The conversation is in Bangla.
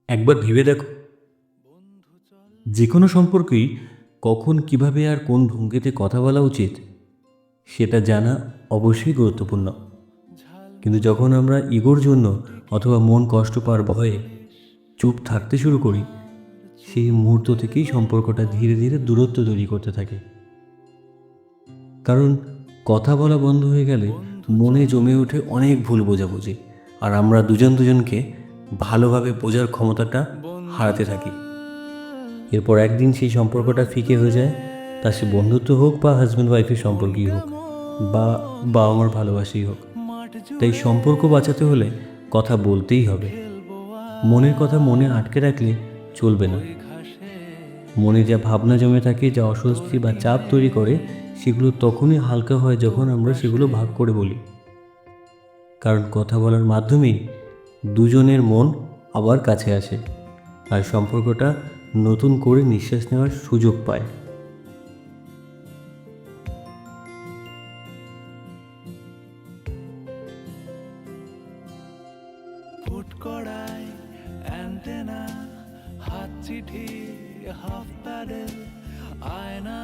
একবার ভেবে দেখো, যে কোনো সম্পর্কেই কখন কিভাবে আর কোন ভঙ্গিতে কথা বলা উচিত সেটা জানা অবশ্যই গুরুত্বপূর্ণ। কিন্তু যখন আমরা ইগোর জন্য অথবা মন কষ্ট পাওয়ার ভয়ে চুপ থাকতে শুরু করি, সেই মুহূর্ত থেকেই সম্পর্কটা ধীরে ধীরে দূরত্ব তৈরি করতে থাকে। কারণ কথা বলা বন্ধ হয়ে গেলে মনে জমে ওঠে অনেক ভুল বোঝাবুঝি, আর আমরা দুজন দুজনকে ভালোভাবে বোঝার ক্ষমতাটা হারাতে থাকি। এরপর একদিন সেই সম্পর্কটা ফিকে হয়ে যায়, তা সে বন্ধুত্ব হোক বা হাজব্যান্ড ওয়াইফের সম্পর্কই হোক বা বাবা মার ভালোবাসি হোক। তাই সম্পর্ক বাঁচাতে হলে কথা বলতেই হবে। মনের কথা মনে আটকে রাখলে চলবে না। মনে যা ভাবনা জমে থাকে, যা অস্বস্তি বা চাপ তৈরি করে, সেগুলো তখনই হালকা হয় যখন আমরা সেগুলো ভাগ করে বলি। কারণ কথা বলার মাধ্যমেই দুজনের মন আবার কাছে আসে, আর সম্পর্কটা নতুন করে নিঃশ্বাস নেওয়ার সুযোগ পায়। ফুট কড়াই অ্যান্টেনা, হাত চিঠি, হাফ প্যাডেল, আয়না।